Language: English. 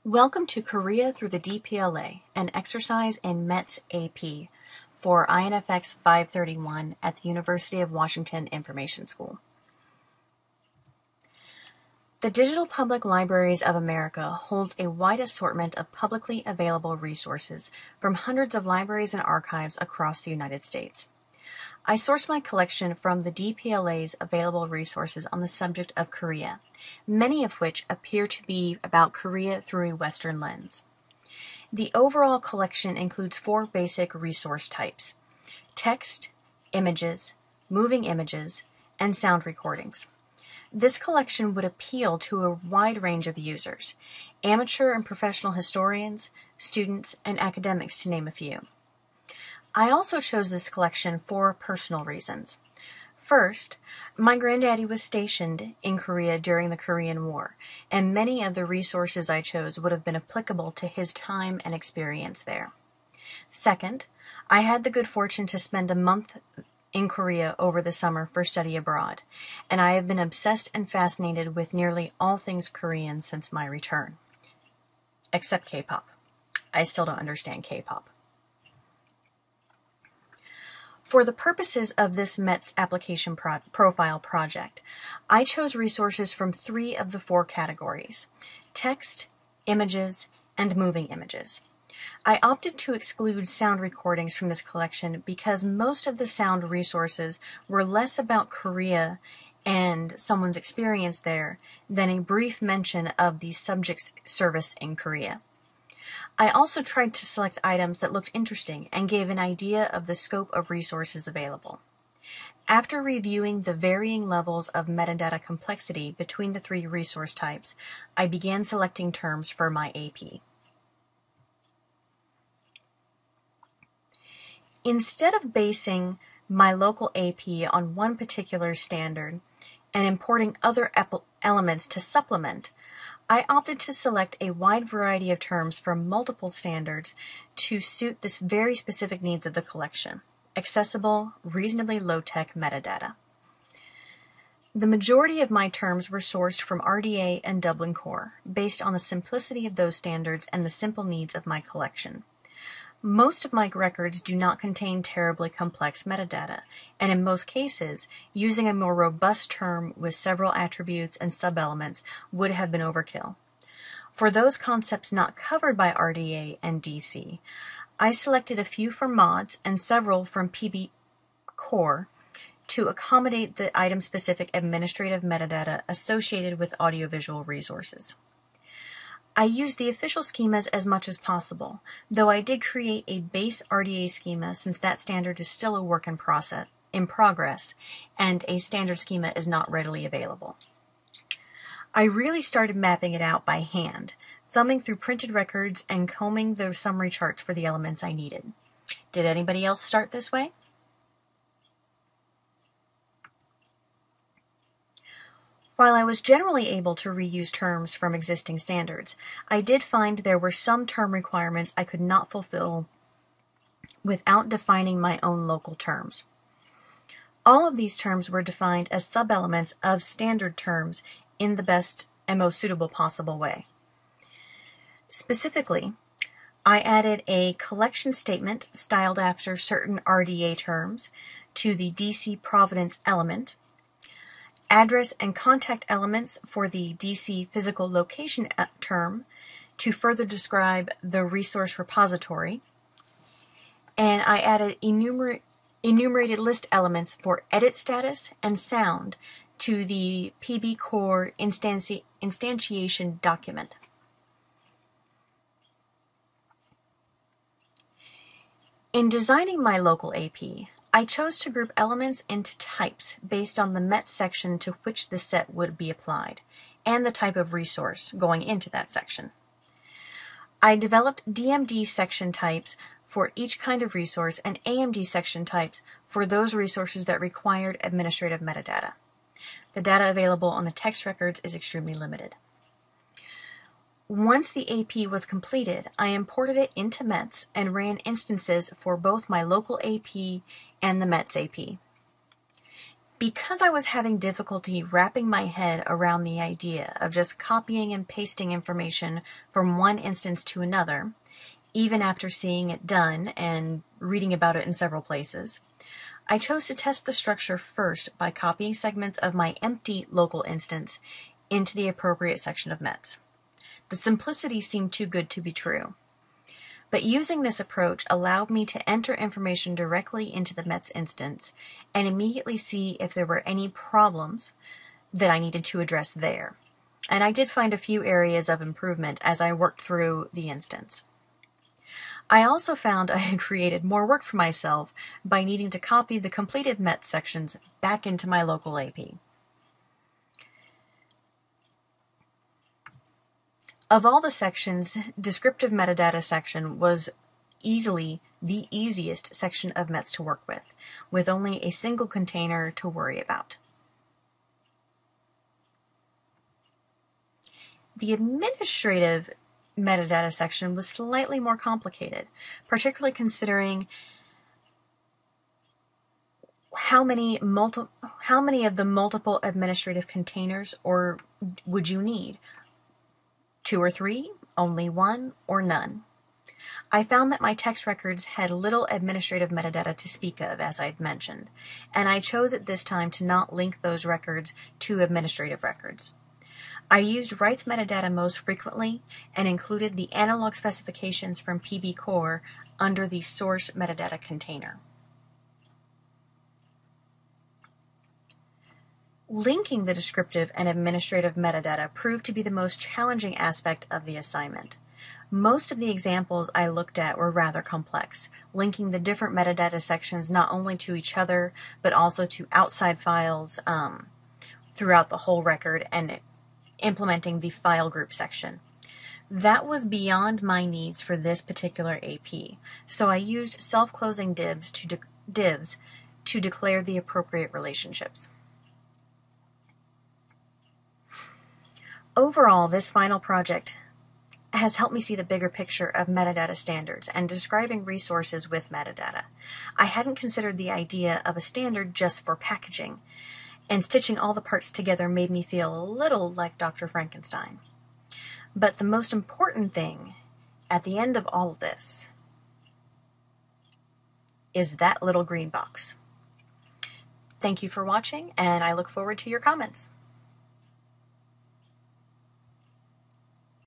Welcome to Korea through the DPLA, an exercise in METS AP for INFX 531 at the University of Washington Information School. The Digital Public Libraries of America holds a wide assortment of publicly available resources from hundreds of libraries and archives across the United States. I source my collection from the DPLA's available resources on the subject of Korea, many of which appear to be about Korea through a Western lens. The overall collection includes 4 basic resource types: text, images, moving images, and sound recordings. This collection would appeal to a wide range of users: amateur and professional historians, students, and academics, to name a few. I also chose this collection for personal reasons. First, my granddaddy was stationed in Korea during the Korean War, and many of the resources I chose would have been applicable to his time and experience there. Second, I had the good fortune to spend a month in Korea over the summer for study abroad, and I have been obsessed and fascinated with nearly all things Korean since my return. Except K-pop. I still don't understand K-pop. For the purposes of this METS application profile project, I chose resources from 3 of the 4 categories: text, images, and moving images. I opted to exclude sound recordings from this collection because most of the sound resources were less about Korea and someone's experience there than a brief mention of the subject's service in Korea. I also tried to select items that looked interesting and gave an idea of the scope of resources available. After reviewing the varying levels of metadata complexity between the 3 resource types, I began selecting terms for my AP. Instead of basing my local AP on one particular standard and importing other elements to supplement, I opted to select a wide variety of terms from multiple standards to suit this very specific needs of the collection: accessible, reasonably low-tech metadata. The majority of my terms were sourced from RDA and Dublin Core, based on the simplicity of those standards and the simple needs of my collection. Most of my records do not contain terribly complex metadata, and in most cases, using a more robust term with several attributes and sub-elements would have been overkill. For those concepts not covered by RDA and DC, I selected a few from mods and several from PB Core to accommodate the item-specific administrative metadata associated with audiovisual resources. I used the official schemas as much as possible, though I did create a base RDA schema since that standard is still a work in progress, and a standard schema is not readily available. I really started mapping it out by hand, thumbing through printed records and combing the summary charts for the elements I needed. Did anybody else start this way? While I was generally able to reuse terms from existing standards, I did find there were some term requirements I could not fulfill without defining my own local terms. All of these terms were defined as sub-elements of standard terms in the best and most suitable possible way. Specifically, I added a collection statement styled after certain RDA terms to the DC provenance element, address and contact elements for the DC physical location term to further describe the resource repository, and I added enumerated list elements for edit status and sound to the PB Core instantiation document. In designing my local AP, I chose to group elements into types based on the METS section to which the set would be applied, and the type of resource going into that section. I developed DMD section types for each kind of resource and AMD section types for those resources that required administrative metadata. The data available on the text records is extremely limited. Once the AP was completed, I imported it into METS and ran instances for both my local AP and the METS AP. Because I was having difficulty wrapping my head around the idea of just copying and pasting information from one instance to another, even after seeing it done and reading about it in several places, I chose to test the structure first by copying segments of my empty local instance into the appropriate section of METS. The simplicity seemed too good to be true. But using this approach allowed me to enter information directly into the METS instance and immediately see if there were any problems that I needed to address there. And I did find a few areas of improvement as I worked through the instance. I also found I had created more work for myself by needing to copy the completed METS sections back into my local AP. Of all the sections, descriptive metadata section was easily the easiest section of METS to work with only a single container to worry about. The administrative metadata section was slightly more complicated, particularly considering how many of the multiple administrative containers would you need? 2 or 3, only 1, or none. I found that my text records had little administrative metadata to speak of, as I'd mentioned, and I chose at this time to not link those records to administrative records. I used rights metadata most frequently and included the analog specifications from PB Core under the source metadata container. Linking the descriptive and administrative metadata proved to be the most challenging aspect of the assignment. Most of the examples I looked at were rather complex, linking the different metadata sections not only to each other, but also to outside files throughout the whole record and implementing the file group section. That was beyond my needs for this particular AP, so I used self-closing divs to declare the appropriate relationships. Overall, this final project has helped me see the bigger picture of metadata standards and describing resources with metadata. I hadn't considered the idea of a standard just for packaging, and stitching all the parts together made me feel a little like Dr. Frankenstein. But the most important thing at the end of all of this is that little green box. Thank you for watching, and I look forward to your comments.